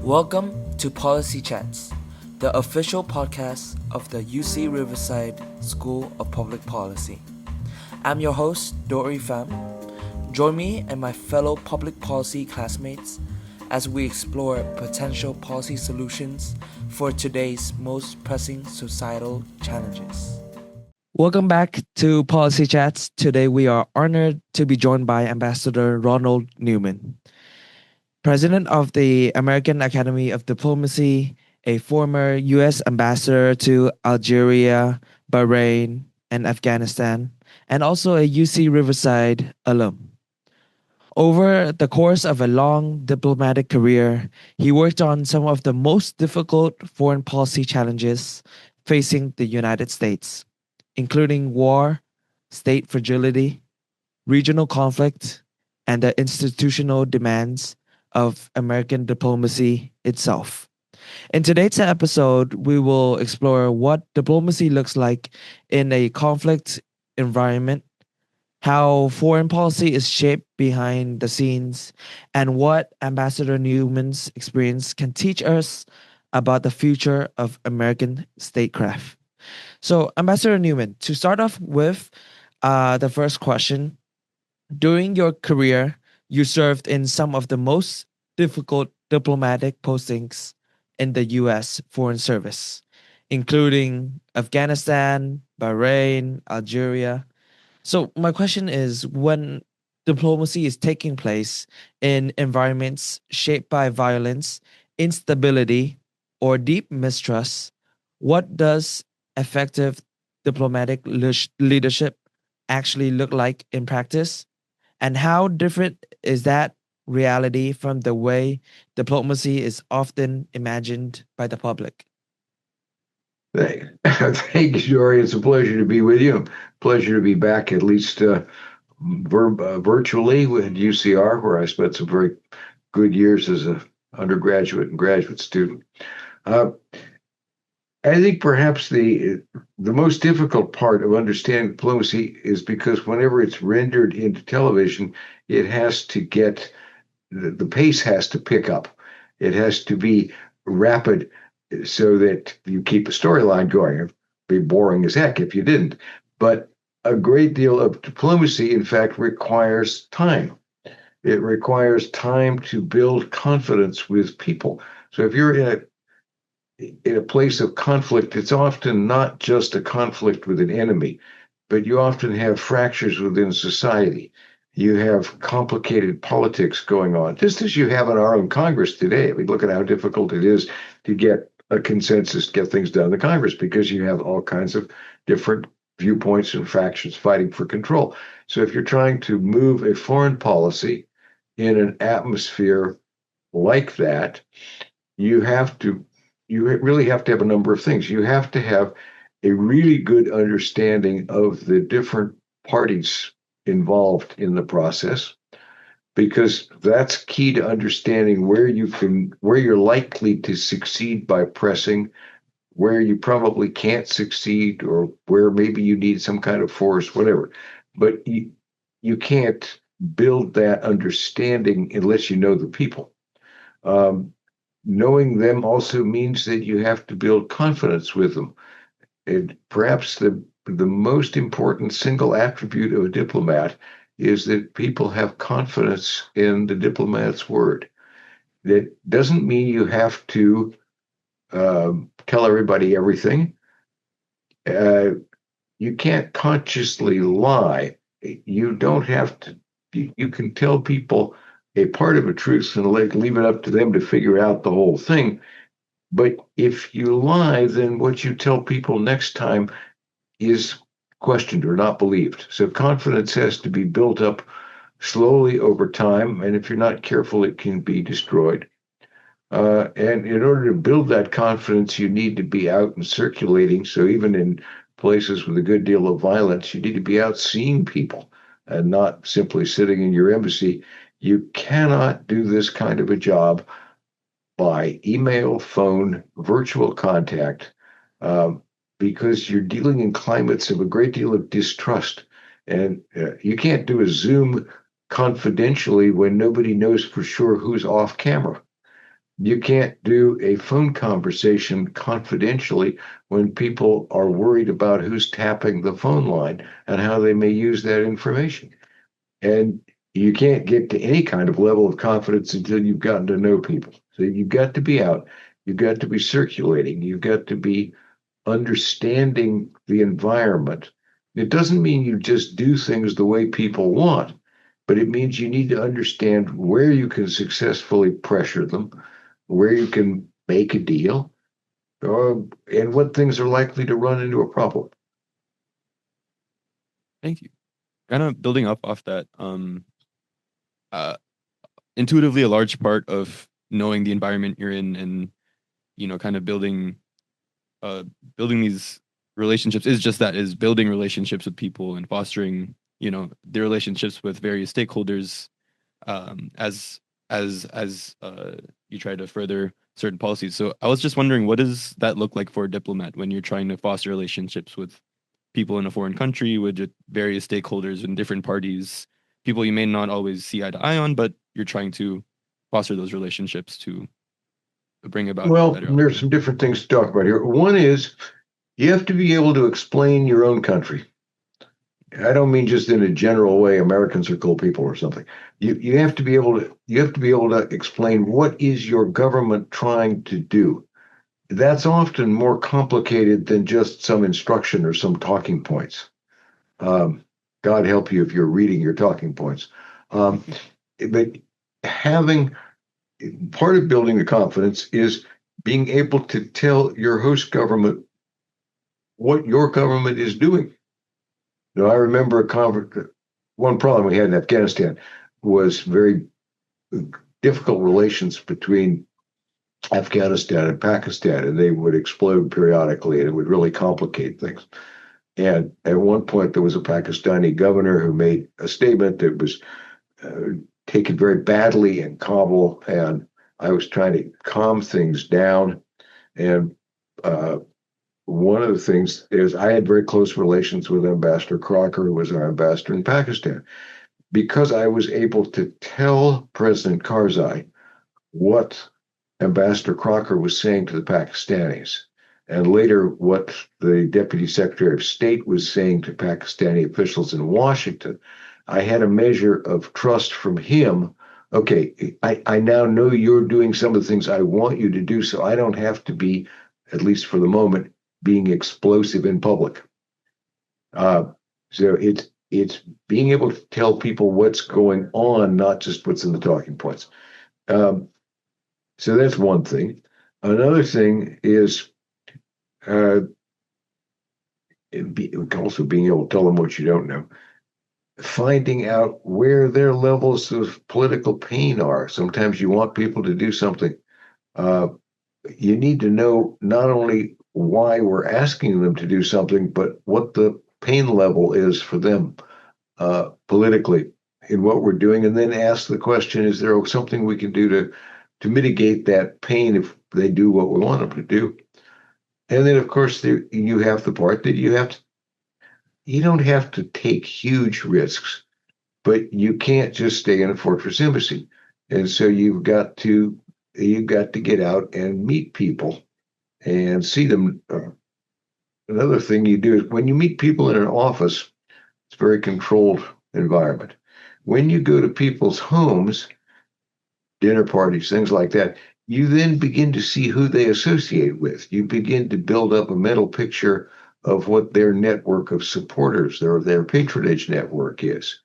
Welcome to Policy Chats, the official podcast of the UC Riverside School of Public Policy. I'm your host, Dori Pham. Join me and my fellow public policy classmates as we explore potential policy solutions for today's most pressing societal challenges. Welcome back to Policy Chats. Today we are honored to be joined by Ambassador Ronald Neumann, President of the American Academy of Diplomacy, a former U.S. ambassador to Algeria, Bahrain, and Afghanistan, and also a UC Riverside alum. Over the course of a long diplomatic career, he worked on some of the most difficult foreign policy challenges facing the United States, including war, state fragility, regional conflict, and the institutional demands of American diplomacy itself. In today's episode, we will explore what diplomacy looks like in a conflict environment, how foreign policy is shaped behind the scenes, and what Ambassador Newman's experience can teach us about the future of American statecraft. So, Ambassador Newman, to start off with the first question, during your career, you served in some of the most difficult diplomatic postings in the U.S. Foreign Service, including Afghanistan, Bahrain, Algeria. So, my question is, when diplomacy is taking place in environments shaped by violence, instability, or deep mistrust, what does effective diplomatic leadership actually look like in practice? And how different is that reality from the way diplomacy is often imagined by the public? Thank you, Dori. It's a pleasure to be with you. Pleasure to be back, at least virtually with UCR, where I spent some very good years as an undergraduate and graduate student. I think perhaps the most difficult part of understanding diplomacy is because whenever it's rendered into television, it has to get the pace has to pick up. It has to be rapid so that you keep a storyline going. It'd be boring as heck if you didn't. But a great deal of diplomacy, in fact, requires time. It requires time to build confidence with people. So if you're in a place of conflict, it's often not just a conflict with an enemy, but you often have fractures within society. You have complicated politics going on, just as you have in our own Congress today. I mean, look at how difficult it is to get a consensus, get things done in the Congress, because you have all kinds of different viewpoints and factions fighting for control. So if you're trying to move a foreign policy in an atmosphere like that, you really have to have a number of things. You have to have a really good understanding of the different parties involved in the process, because that's key to understanding where you're likely to succeed by pressing, where you probably can't succeed, or where maybe you need some kind of force, whatever. But you can't build that understanding unless you know the people. Knowing them also means that you have to build confidence with them. And perhaps the most important single attribute of a diplomat is that people have confidence in the diplomat's word. That doesn't mean you have to tell everybody everything. You can't consciously lie. You don't have to. You can tell people a part of a truth and leave it up to them to figure out the whole thing. But if you lie, then what you tell people next time is questioned or not believed. So confidence has to be built up slowly over time, and if you're not careful, it can be destroyed. And in order to build that confidence, you need to be out and circulating. So even in places with a good deal of violence, you need to be out seeing people and not simply sitting in your embassy. You cannot do this kind of a job by email, phone, virtual contact, because you're dealing in climates of a great deal of distrust. And you can't do a Zoom confidentially when nobody knows for sure who's off camera. You can't do a phone conversation confidentially when people are worried about who's tapping the phone line and how they may use that information. And you can't get to any kind of level of confidence until you've gotten to know people. So you've got to be out, you've got to be circulating, you've got to be understanding the environment. It doesn't mean you just do things the way people want, but it means you need to understand where you can successfully pressure them, where you can make a deal, and what things are likely to run into a problem. Thank you. Kind of building up off that, uh, intuitively, a large part of knowing the environment you're in and, kind of uh, building these relationships is just that, is building relationships with people and fostering, the relationships with various stakeholders, as you try to further certain policies. So I was just wondering, what does that look like for a diplomat when you're trying to foster relationships with people in a foreign country, with various stakeholders in different parties, people you may not always see eye to eye on, but you're trying to foster those relationships to bring about Well, better there's outcomes. some different things to talk about here. One is you have to be able to explain your own country. I don't mean just in a general way, Americans are cool people or something. You have to be able to explain what is your government trying to do. That's often more complicated than just some instruction or some talking points. Um, God help you if you're reading your talking points. Um, but having part of building the confidence is being able to tell your host government what your government is doing. I remember one problem we had in Afghanistan was very difficult relations between Afghanistan and Pakistan, and they would explode periodically, and it would really complicate things. And at one point, there was a Pakistani governor who made a statement that was taken very badly in Kabul, and I was trying to calm things down. And uh, one of the things is I had very close relations with Ambassador Crocker, who was our ambassador in Pakistan, because I was able to tell President Karzai what Ambassador Crocker was saying to the Pakistanis, and later what the Deputy Secretary of State was saying to Pakistani officials in Washington. I had a measure of trust from him. Okay, I now know you're doing some of the things I want you to do, so I don't have to be, at least for the moment, being explosive in public. Uh, so it's being able to tell people what's going on, not just what's in the talking points. Um, so that's one thing. Another thing is uh, also being able to tell them what you don't know, finding out where their levels of political pain are. Sometimes you want people to do something. Uh, you need to know not only why we're asking them to do something, but what the pain level is for them politically in what we're doing, and then ask the question: is there something we can do to mitigate that pain if they do what we want them to do? And then, of course, you have the part that you don't have to take huge risks, but you can't just stay in a fortress embassy. And so you've got to get out and meet people and see them. Another thing you do is when you meet people in an office, it's a very controlled environment. When you go to people's homes, dinner parties, things like that, you then begin to see who they associate with. You begin to build up a mental picture of what their network of supporters, their patronage network is,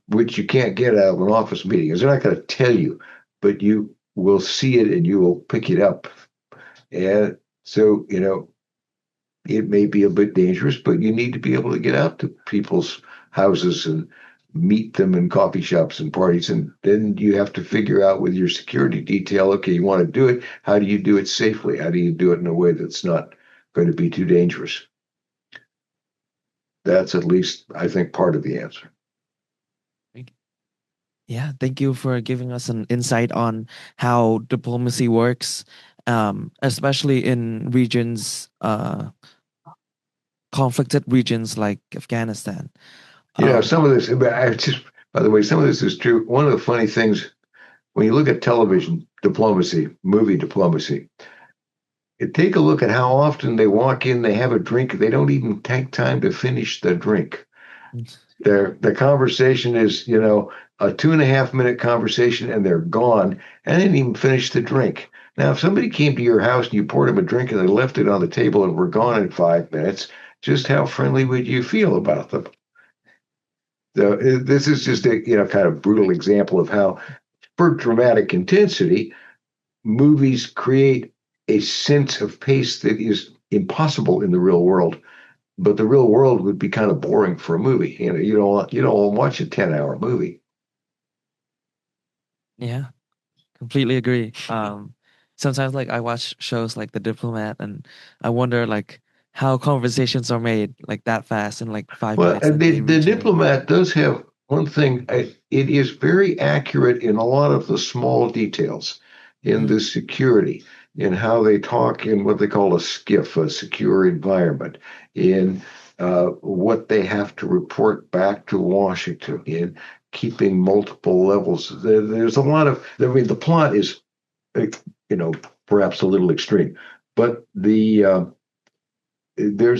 which you can't get out of an office meeting. They're not going to tell you, but you will see it and you will pick it up. And so, it may be a bit dangerous, but you need to be able to get out to people's houses and meet them in coffee shops and parties. And then you have to figure out with your security detail, okay, you want to do it. How do you do it safely? How do you do it in a way that's not going to be too dangerous? That's at least, I think, part of the answer. Thank you. Yeah, thank you for giving us an insight on how diplomacy works, especially in regions, conflicted regions like Afghanistan. You know, Um, some of this, I just, by the way, some of this is true. One of the funny things when you look at television diplomacy, movie diplomacy, take a look at how often they walk in, they have a drink, they don't even take time to finish the drink. The conversation is, a 2.5 minute conversation and they're gone and they didn't even finish the drink. Now, if somebody came to your house and you poured them a drink and they left it on the table and were gone in 5 minutes, just how friendly would you feel about them? So this is just a kind of brutal example of how, for dramatic intensity, movies create a sense of pace that is impossible in the real world. But the real world would be kind of boring for a movie. You don't watch a 10-hour movie. Yeah, completely agree. Sometimes like I watch shows like The Diplomat, and I wonder like how conversations are made like that fast in like five Well, minutes, and and they the reach an agreement. Diplomat does have one thing. It is very accurate in a lot of the small details in Mm, the security, in how they talk in what they call a SCIF, a secure environment, in what they have to report back to Washington, in keeping multiple levels. There's a lot of, the plot is, you know, perhaps a little extreme, but there's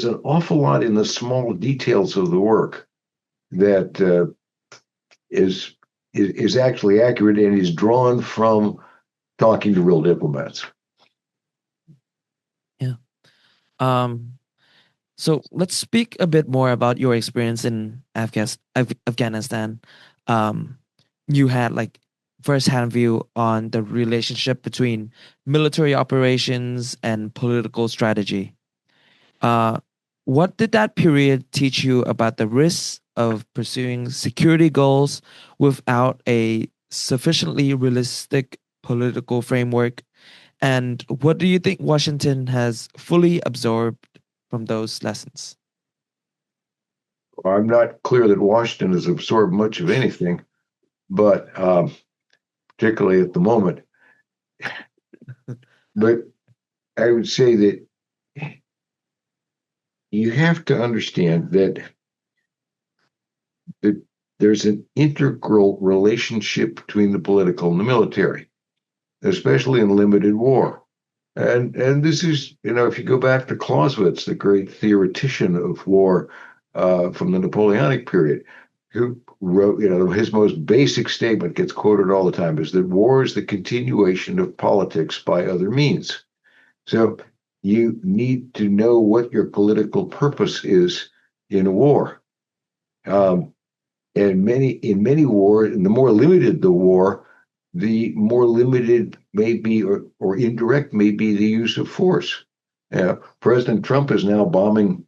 an awful lot in the small details of the work that is is actually accurate and is drawn from talking to real diplomats. yeah. Um. So let's speak a bit more about your experience in Afghanistan. Um, you had like first-hand view on the relationship between military operations and political strategy. Uh, what did that period teach you about the risks of pursuing security goals without a sufficiently realistic political framework? And what do you think Washington has fully absorbed from those lessons? I'm not clear that Washington has absorbed much of anything, but particularly at the moment. But I would say that you have to understand that there's an integral relationship between the political and the military, especially in limited war. And this is, if you go back to Clausewitz, the great theoretician of war from the Napoleonic period, who wrote, his most basic statement gets quoted all the time is that war is the continuation of politics by other means. So you need to know what your political purpose is in a war. Um, and in many wars, and the more limited the war, the more limited may be or indirect may be the use of force. President Trump is now bombing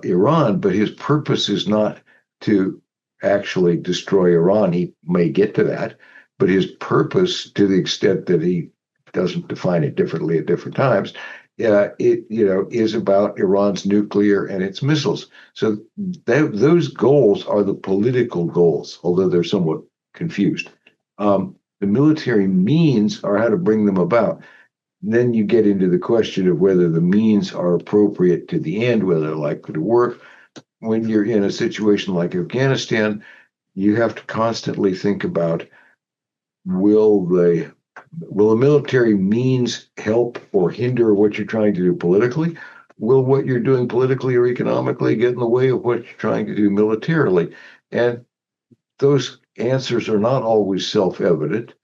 Iran, but his purpose is not to actually destroy Iran. He may get to that, but his purpose, to the extent that he doesn't define it differently at different times, is about Iran's nuclear and its missiles. So those goals are the political goals, although they're somewhat confused. The military means are how to bring them about. Then you get into the question of whether the means are appropriate to the end, whether they're likely to work. When you're in a situation like Afghanistan, you have to constantly think about, will the military means help or hinder what you're trying to do politically? Will what you're doing politically or economically get in the way of what you're trying to do militarily? And those answers are not always self-evident,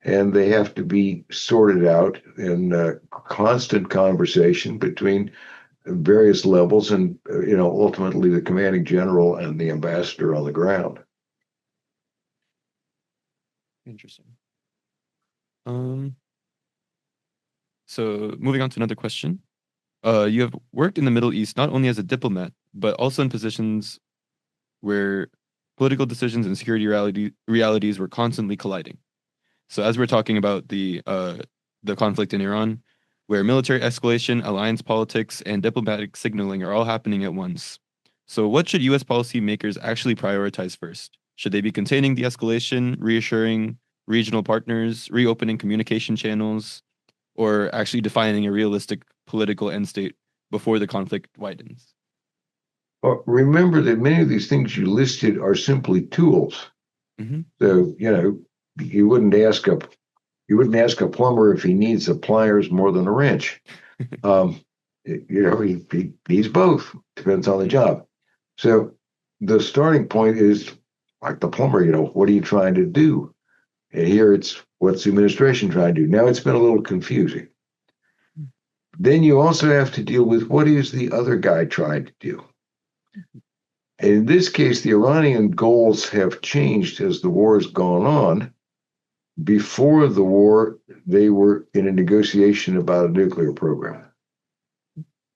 and they have to be sorted out in constant conversation between various levels and, ultimately the commanding general and the ambassador on the ground. Interesting. Um, so moving on to another question. You have worked in the Middle East not only as a diplomat, but also in positions where political decisions and security realities were constantly colliding. So as we're talking about the conflict in Iran, where military escalation, alliance politics, and diplomatic signaling are all happening at once. So what should US policymakers actually prioritize first? Should they be containing the escalation, reassuring regional partners, reopening communication channels, or actually defining a realistic political end state before the conflict widens? But remember that many of these things you listed are simply tools. Mm-hmm. So, you wouldn't ask a plumber if he needs the pliers more than a wrench. He needs both. Depends on the job. So the starting point is like the plumber. What are you trying to do? And here it's what's the administration trying to do? Now it's been a little confusing. Then you also have to deal with what is the other guy trying to do. And in this case, the Iranian goals have changed as the war has gone on. Before the war, they were in a negotiation about a nuclear program.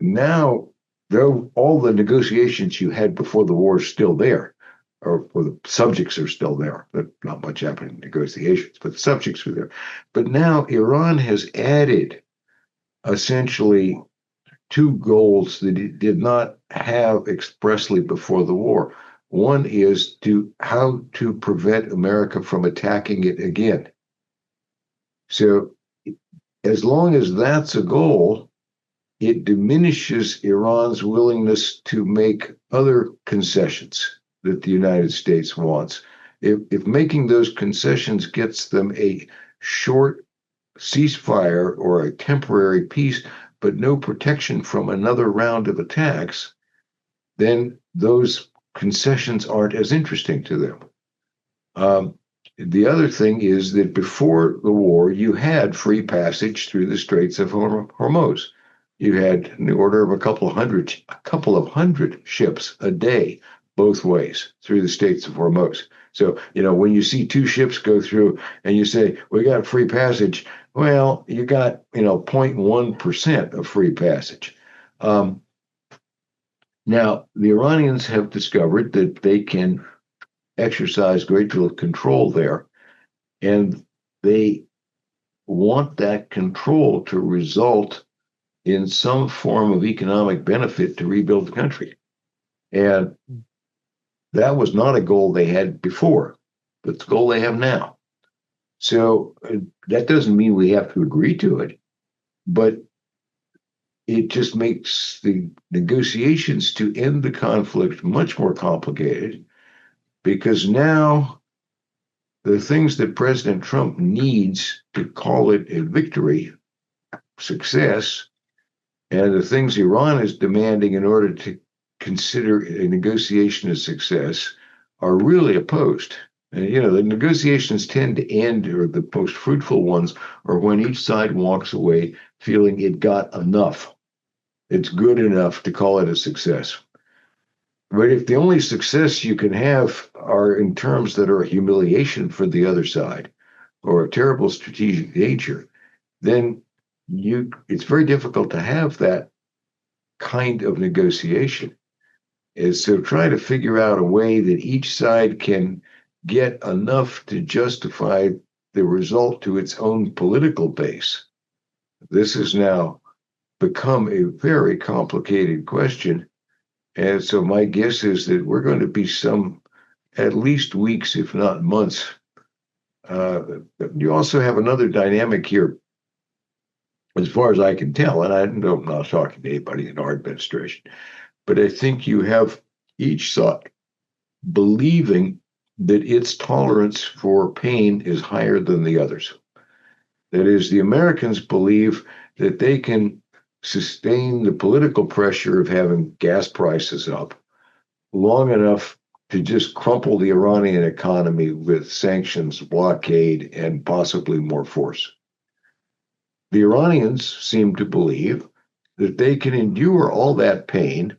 Now, though all the negotiations you had before the war are still there, or the subjects are still there, but not much happened in negotiations, but the subjects are there. But now Iran has added essentially two goals that it did not have expressly before the war. One is how to prevent America from attacking it again. So as long as that's a goal, it diminishes Iran's willingness to make other concessions that the United States wants. If making those concessions gets them a short ceasefire or a temporary peace, but no protection from another round of attacks, then those concessions aren't as interesting to them. The other thing is that before the war, you had free passage through the Straits of Hormuz. You had in the order of a couple of hundred ships a day, both ways through the Straits of Hormuz. So, when you see two ships go through and you say, we got free passage, well, you got, 0.1% of free passage. Now, the Iranians have discovered that they can exercise great deal of control there, and they want that control to result in some form of economic benefit to rebuild the country. And that was not a goal they had before, but it's a goal they have now. So that doesn't mean we have to agree to it, but it just makes the negotiations to end the conflict much more complicated, because now the things that President Trump needs to call it a victory, success, and the things Iran is demanding in order to consider a negotiation a success are really opposed. And, the negotiations tend to end, or the most fruitful ones are when each side walks away feeling it got enough. It's good enough to call it a success. But if the only success you can have are in terms that are a humiliation for the other side or a terrible strategic nature, then it's very difficult to have that kind of negotiation. Is to try to figure out a way that each side can get enough to justify the result to its own political base. This has now become a very complicated question. And so my guess is that we're going to be at least weeks, if not months. You also have another dynamic here, as far as I can tell, and I'm not talking to anybody in our administration, but I think you have each side believing that its tolerance for pain is higher than the others. That is, the Americans believe that they can sustain the political pressure of having gas prices up long enough to just crumple the Iranian economy with sanctions, blockade, and possibly more force. The Iranians seem to believe that they can endure all that pain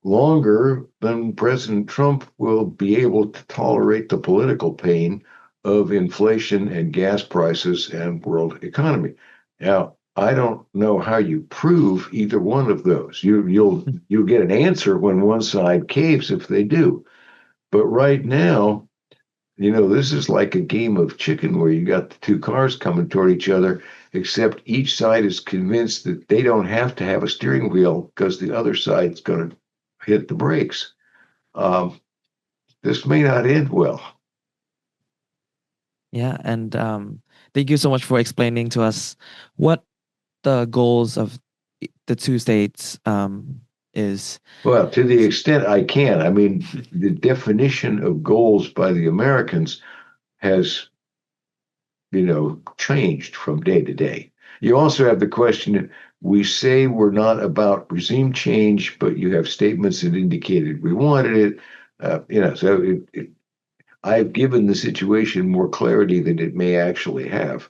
longer than President Trump will be able to tolerate the political pain of inflation and gas prices and world economy. Now, I don't know how you prove either one of those. You'll get an answer when one side caves if they do. But right now, this is like a game of chicken where you got the two cars coming toward each other, except each side is convinced that they don't have to have a steering wheel because the other side's going to hit the brakes. This may not end well. Yeah, and thank you so much for explaining to us what the goals of the two states is. Well, to the extent I can, the definition of goals by the Americans has changed from day to day. You also have the question, we say we're not about regime change, but you have statements that indicated we wanted it. So I've given the situation more clarity than it may actually have.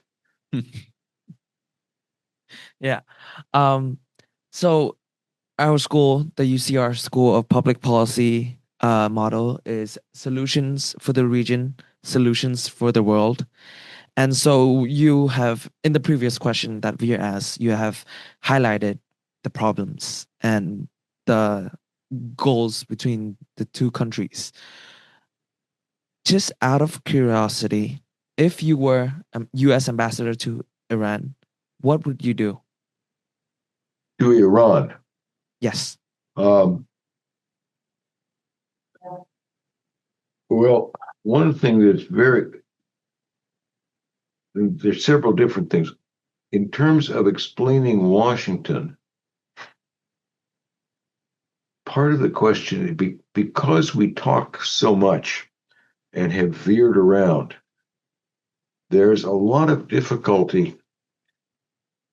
Yeah. So our school, the UCR School of Public Policy motto is solutions for the region, solutions for the world. And so you have, in the previous question that we asked, you have highlighted the problems and the goals between the two countries. Just out of curiosity, if you were a US ambassador to Iran, what would you do? To Iran. Yes. Well, one thing there's several different things. In terms of explaining Washington, part of the question, because we talk so much and have veered around, there's a lot of difficulty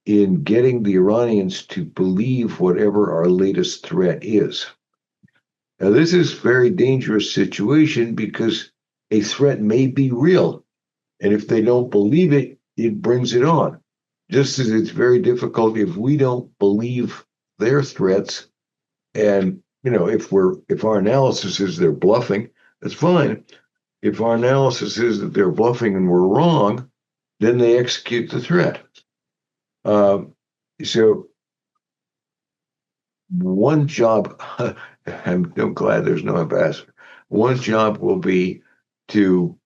in getting the Iranians to believe whatever our latest threat is. Now, this is a very dangerous situation because a threat may be real. And if they don't believe it, it brings it on. Just as it's very difficult if we don't believe their threats. And, if our analysis is they're bluffing, that's fine. If our analysis is that they're bluffing and we're wrong, then they execute the threat. So one job, I'm glad there's no ambassador. One job will be to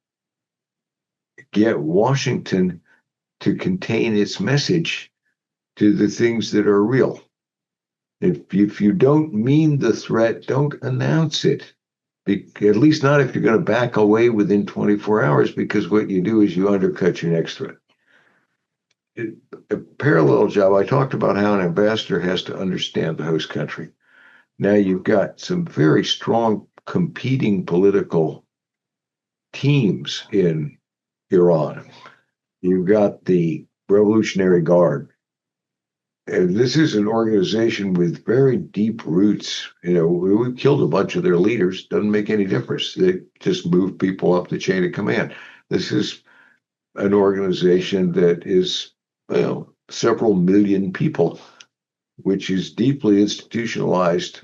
get Washington to contain its message to the things that are real. If you don't mean the threat, don't announce it. At least not if you're going to back away within 24 hours, because what you do is you undercut your next threat. A parallel job, I talked about how an ambassador has to understand the host country. Now you've got some very strong competing political teams in Iran. You've got the Revolutionary Guard. And this is an organization with very deep roots. We killed a bunch of their leaders. Doesn't make any difference. They just move people up the chain of command. This is an organization that is, several million people, which is deeply institutionalized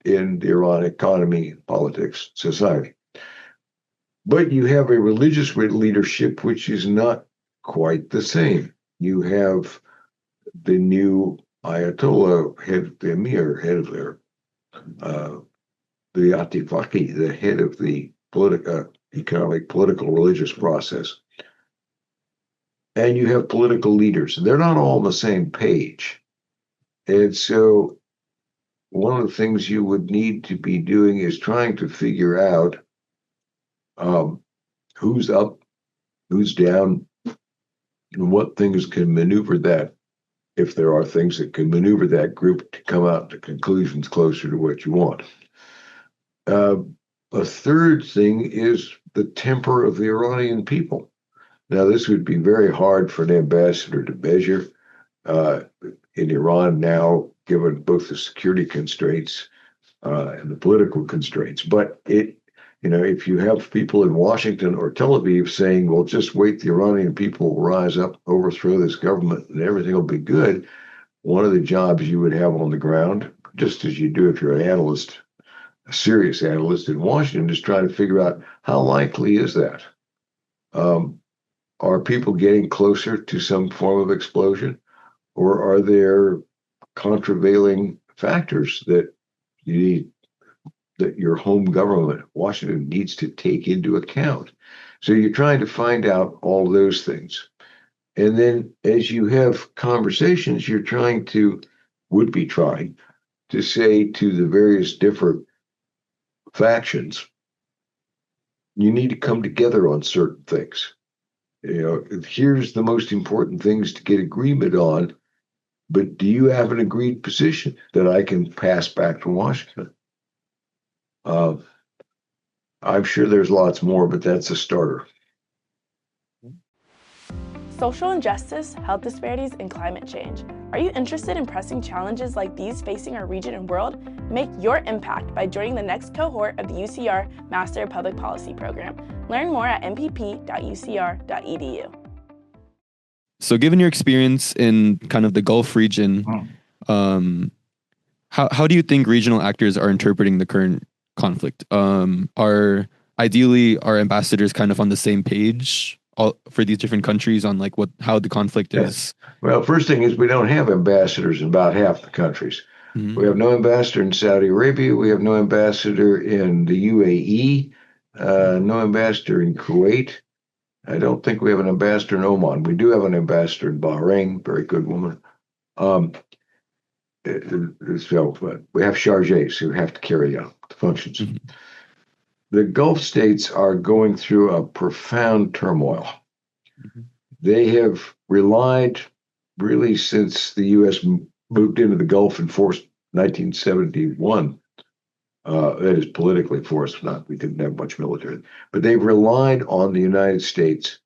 in the Iran economy, politics, society. But you have a religious leadership which is not quite the same. You have the new Ayatollah, the Emir, head of the Atifaki, the head of the economic, political, religious process. And you have political leaders. They're not all on the same page. And so one of the things you would need to be doing is trying to figure out who's up, who's down, and what things can maneuver that, if there are things that can maneuver that group to come out to conclusions closer to what you want. A third thing is the temper of the Iranian people. Now, this would be very hard for an ambassador to measure in Iran now, given both the security constraints and the political constraints. But if you have people in Washington or Tel Aviv saying, well, just wait, the Iranian people will rise up, overthrow this government, and everything will be good, one of the jobs you would have on the ground, just as you do if you're an analyst, a serious analyst in Washington, is trying to figure out how likely is that? Are people getting closer to some form of explosion? Or are there contravailing factors that that your home government, Washington, needs to take into account? So you're trying to find out all those things. And then as you have conversations, would be trying to say to the various different factions, you need to come together on certain things. Here's the most important things to get agreement on, but do you have an agreed position that I can pass back to Washington? I'm sure there's lots more, but that's a starter. Social injustice, health disparities, and climate change. Are you interested in pressing challenges like these facing our region and world? Make your impact by joining the next cohort of the UCR Master of Public Policy program. Learn more at mpp.ucr.edu. So, given your experience in kind of the Gulf region, how do you think regional actors are interpreting the current conflict? Are ideally our ambassadors kind of on the same page for these different countries on like how the conflict is? Well, first thing is we don't have ambassadors in about half the countries. Mm-hmm. We have no ambassador in Saudi Arabia. We have no ambassador in the UAE. No ambassador in Kuwait. I don't think we have an ambassador in Oman. We do have an ambassador in Bahrain. Very good woman. So we have chargés who have to carry out the functions. Mm-hmm. The Gulf states are going through a profound turmoil. Mm-hmm. They have relied, really since the U.S. moved into the Gulf in force 1971. That is politically forced, we didn't have much military, but they've relied on the United States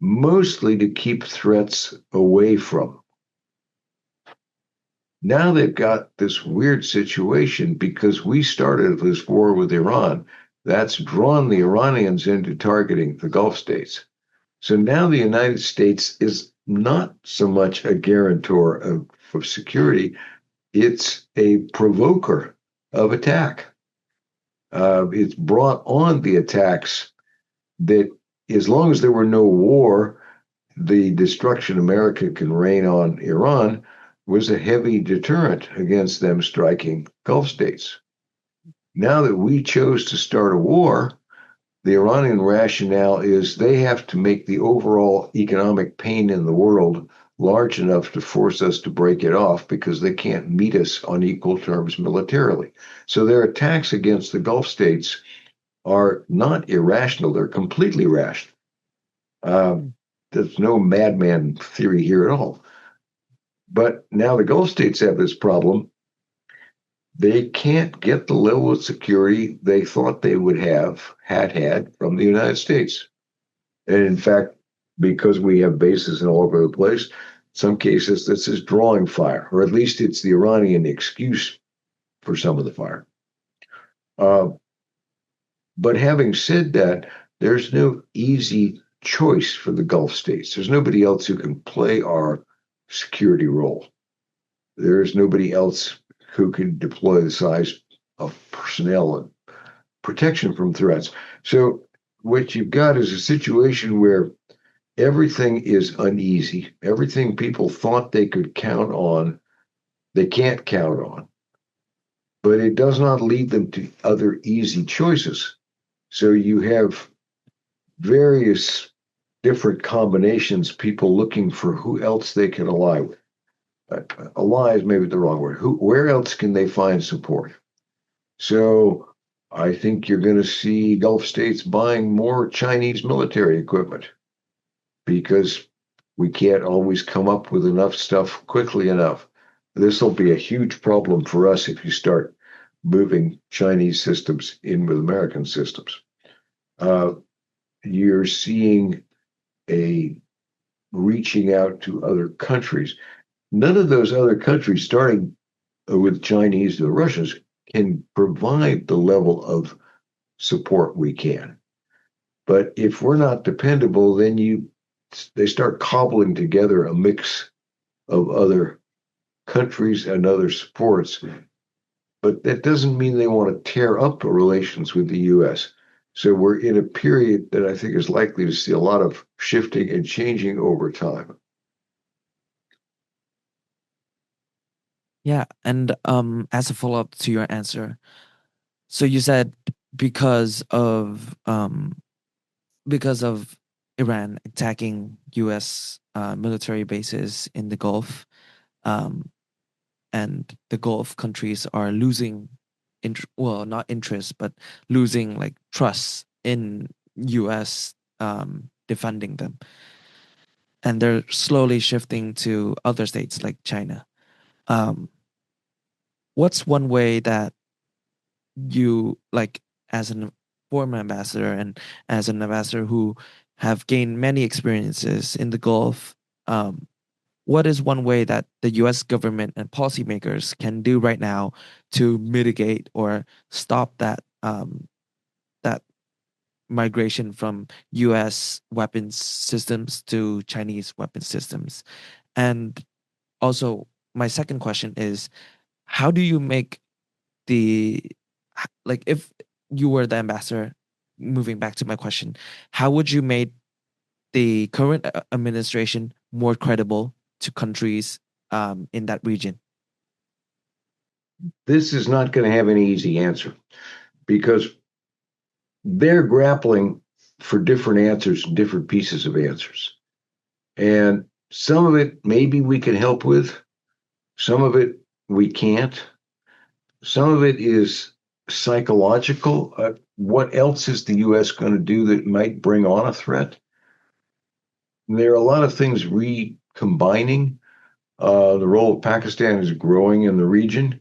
mostly to keep threats away from. Now they've got this weird situation because we started this war with Iran. That's drawn the Iranians into targeting the Gulf states. So now the United States is not so much a guarantor of security, it's a provoker of attack. It's brought on the attacks that, as long as there were no war, the destruction America can rain on Iran was a heavy deterrent against them striking Gulf states. Now that we chose to start a war, the Iranian rationale is they have to make the overall economic pain in the world large enough to force us to break it off because they can't meet us on equal terms militarily. So their attacks against the Gulf states are not irrational, they're completely rational. There's no madman theory here at all. But now the Gulf states have this problem. They can't get the level of security they thought they would had from the United States. And in fact, because we have bases all over the place, in some cases this is drawing fire, or at least it's the Iranian excuse for some of the fire. But having said that, there's no easy choice for the Gulf states. There's nobody else who can play our security role. There's nobody else who can deploy the size of personnel and protection from threats. So what you've got is a situation where everything is uneasy. Everything people thought they could count on, they can't count on. But it does not lead them to other easy choices. So you have various different combinations, people looking for who else they can ally with. Ally is maybe the wrong word. Where else can they find support? So I think you're going to see Gulf states buying more Chinese military equipment because we can't always come up with enough stuff quickly enough. This will be a huge problem for us if you start moving Chinese systems in with American systems. You're seeing a reaching out to other countries. None of those other countries, starting with Chinese or Russians, can provide the level of support we can. But if we're not dependable, then they start cobbling together a mix of other countries and other supports. But that doesn't mean they want to tear up the relations with the U.S. So we're in a period that I think is likely to see a lot of shifting and changing over time. Yeah, and as a follow-up to your answer, so you said because of Iran attacking U.S. Military bases in the Gulf, and the Gulf countries are losing, not interest, but losing like trust in U.S. Defending them, and they're slowly shifting to other states like China. What's one way that you, like, as a former ambassador and as an ambassador who have gained many experiences in the Gulf. What is one way that the US government and policymakers can do right now to mitigate or stop that migration from US weapons systems to Chinese weapon systems? And also, my second question is, how do you make the, like, if you were the ambassador, moving back to my question, how would you make the current administration more credible to countries in that region? This is not going to have any easy answer because they're grappling for different answers, different pieces of answers. And some of it maybe we can help with, some of it we can't. Some of it is psychological. What else is the US going to do that might bring on a threat? There are a lot of things recombining. The role of Pakistan is growing in the region,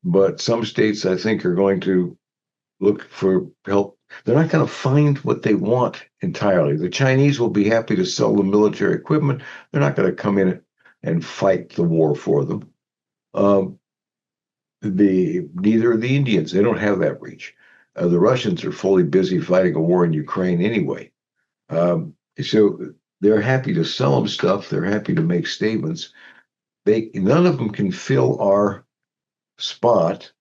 but some states, I think, are going to look for help. They're not going to find what they want entirely. The Chinese will be happy to sell them military equipment. They're not going to come in and fight the war for them. Neither are the Indians. They don't have that reach. The Russians are fully busy fighting a war in Ukraine anyway. So they're happy to sell them stuff. They're happy to make statements. None of them can fill our spot,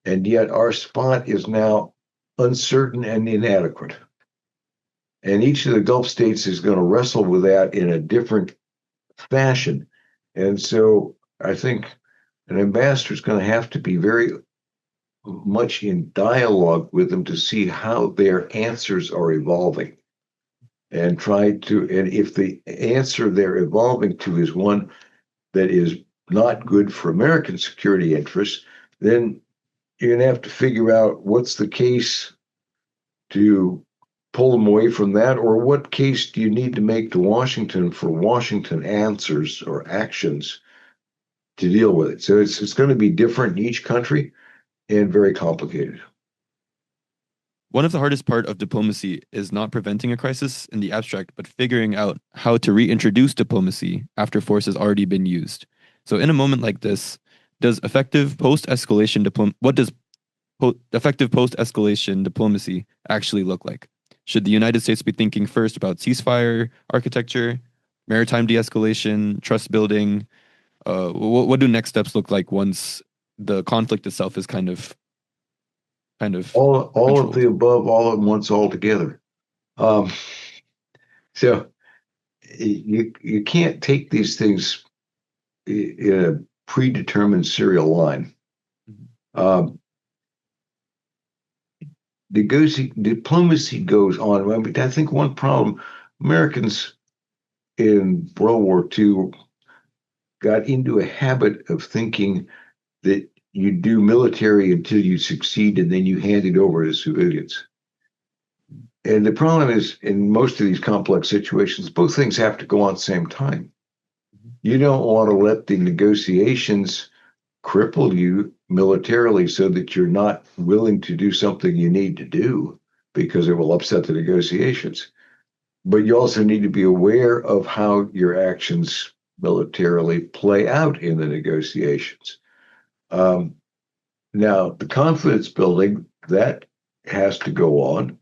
and yet our spot is now uncertain and inadequate. And each of the Gulf states is going to wrestle with that in a different fashion. And so I think an ambassador is going to have to be very much in dialogue with them to see how their answers are evolving and and if the answer they're evolving to is one that is not good for American security interests, then you're going to have to figure out what's the case to pull them away from that, or what case do you need to make to Washington for Washington answers or actions to deal with it. So it's going to be different in each country and very complicated. One of the hardest part of diplomacy is not preventing a crisis in the abstract, but figuring out how to reintroduce diplomacy after force has already been used. So in a moment like this, effective post-escalation diplomacy actually look like? Should the United States be thinking first about ceasefire architecture, maritime de-escalation, trust building? What do next steps look like once the conflict itself is kind of all controlled? Of the above, all at once, all together. So you can't take these things in a predetermined serial line. Diplomacy goes on. I mean, I think one problem Americans in World War II got into a habit of thinking that you do military until you succeed and then you hand it over to civilians. And the problem is, in most of these complex situations, both things have to go on at the same time. You don't want to let the negotiations cripple you militarily so that you're not willing to do something you need to do because it will upset the negotiations. But you also need to be aware of how your actions militarily play out in the negotiations. Now, the confidence building, that has to go on.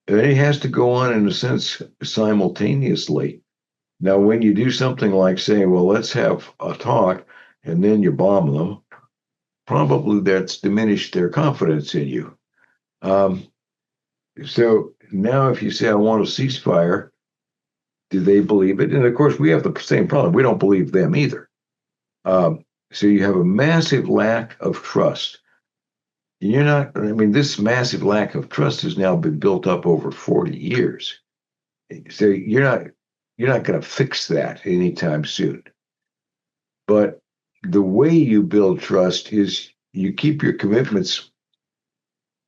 And it has to go on, in a sense, simultaneously. Now, when you do something like saying, well, let's have a talk, and then you bomb them, probably that's diminished their confidence in you. So now if you say, I want a ceasefire, do they believe it? And of course, we have the same problem. We don't believe them either. So you have a massive lack of trust. This massive lack of trust has now been built up over 40 years. So you're not going to fix that anytime soon. But the way you build trust is you keep your commitments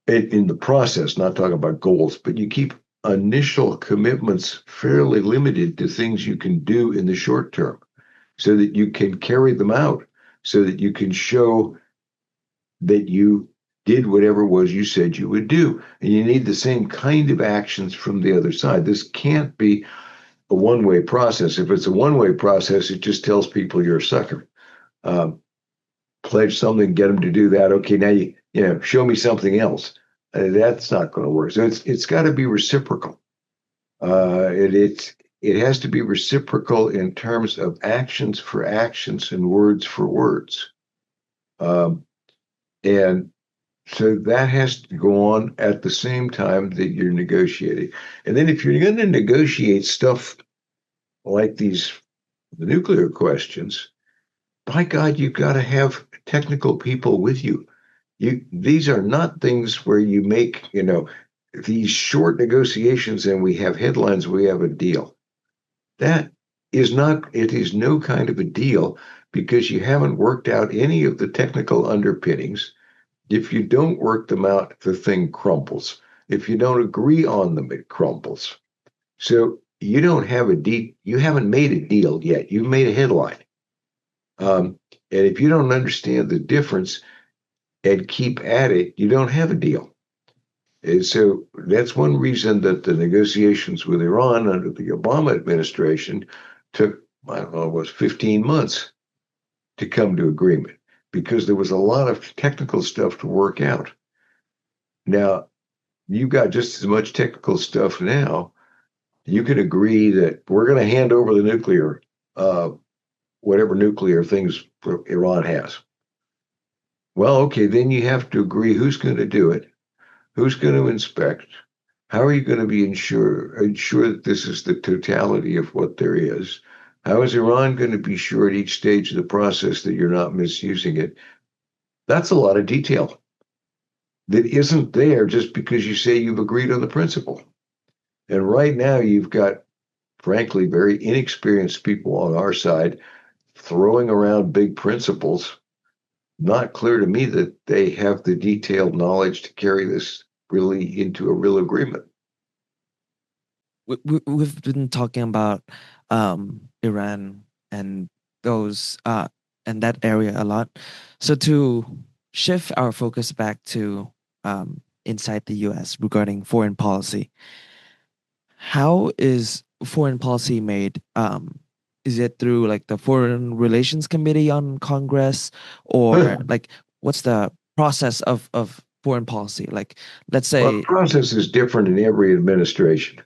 in the process, not talking about goals, but you keep initial commitments fairly limited to things you can do in the short term so that you can carry them out, so that you can show that you did whatever it was you said you would do. And you need the same kind of actions from the other side. This can't be a one-way process. If it's a one-way process, it just tells people you're a sucker. Pledge something, get them to do that. Okay, now you show me something else. That's not going to work. So it's got to be reciprocal. It has to be reciprocal in terms of actions for actions and words for words. And so that has to go on at the same time that you're negotiating. And then if you're going to negotiate stuff like the nuclear questions, by God, you've got to have technical people with you. These are not things where you make, these short negotiations and we have headlines, we have a deal. It is no kind of a deal because you haven't worked out any of the technical underpinnings. If you don't work them out, the thing crumbles. If you don't agree on them, it crumbles. So you haven't made a deal yet. You've made a headline. And if you don't understand the difference and keep at it, you don't have a deal. And so that's one reason that the negotiations with Iran under the Obama administration took, 15 months to come to agreement, because there was a lot of technical stuff to work out. Now, you've got just as much technical stuff now. You can agree that we're going to hand over the nuclear, whatever nuclear things Iran has. Well, okay, then you have to agree who's going to do it, who's going to inspect, how are you going to be ensure that this is the totality of what there is? How is Iran going to be sure at each stage of the process that you're not misusing it? That's a lot of detail that isn't there just because you say you've agreed on the principle. And right now you've got, frankly, very inexperienced people on our side throwing around big principles. Not clear to me that they have the detailed knowledge to carry this really into a real agreement. We've been talking about Iran and those and that area a lot. So to shift our focus back to inside the U.S. regarding foreign policy, how is foreign policy made? Is it through like the Foreign Relations Committee on Congress, or like what's the process of foreign policy? Like, let's say, the process is different in every administration.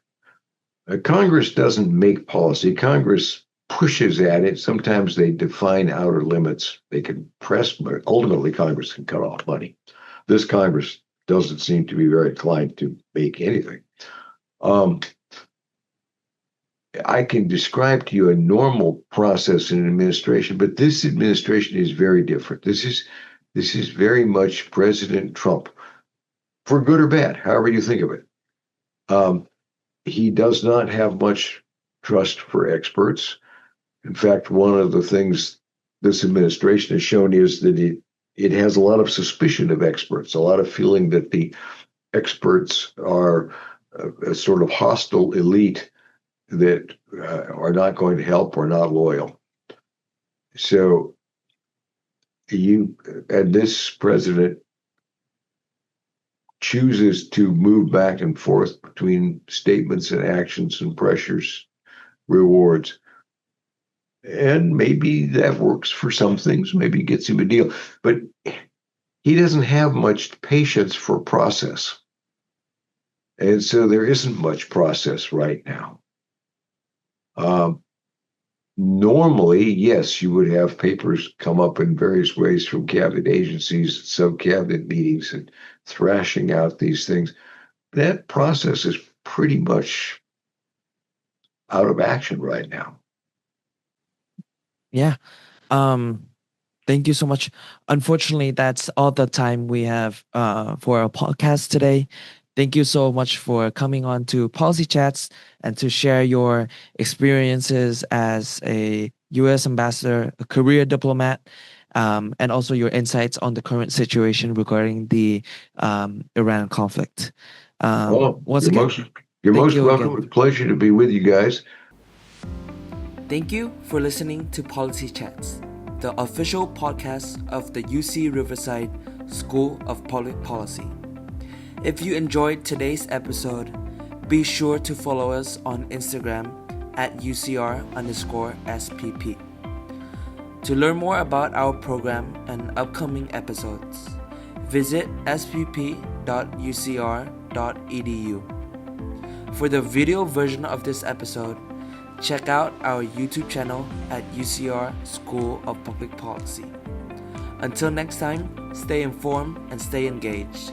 Congress doesn't make policy. Congress pushes at it. Sometimes they define outer limits. They can press, but ultimately Congress can cut off money. This Congress doesn't seem to be very inclined to make anything. I can describe to you a normal process in an administration, but this administration is very different. This is very much President Trump, for good or bad, however you think of it. He does not have much trust for experts. In fact, one of the things this administration has shown is that it has a lot of suspicion of experts, a lot of feeling that the experts are a sort of hostile elite that are not going to help or not loyal. So this president chooses to move back and forth between statements and actions and pressures, rewards. And maybe that works for some things, maybe gets him a deal. But he doesn't have much patience for process. And so there isn't much process right now. Normally, yes, you would have papers come up in various ways from cabinet agencies, sub-cabinet meetings, and thrashing out these things. That process is pretty much out of action right now. yeah. Thank you so much. Unfortunately, that's all the time we have for our podcast today. Thank you so much for coming on to Policy Chats and to share your experiences as a U.S. ambassador, a career diplomat, and also your insights on the current situation regarding the Iran conflict. Once again, you're most welcome. It's a pleasure to be with you guys. Thank you for listening to Policy Chats, the official podcast of the UC Riverside School of Public Policy. If you enjoyed today's episode, be sure to follow us on Instagram at UCR_SPP. To learn more about our program and upcoming episodes, visit spp.ucr.edu. For the video version of this episode, check out our YouTube channel at UCR School of Public Policy. Until next time, stay informed and stay engaged.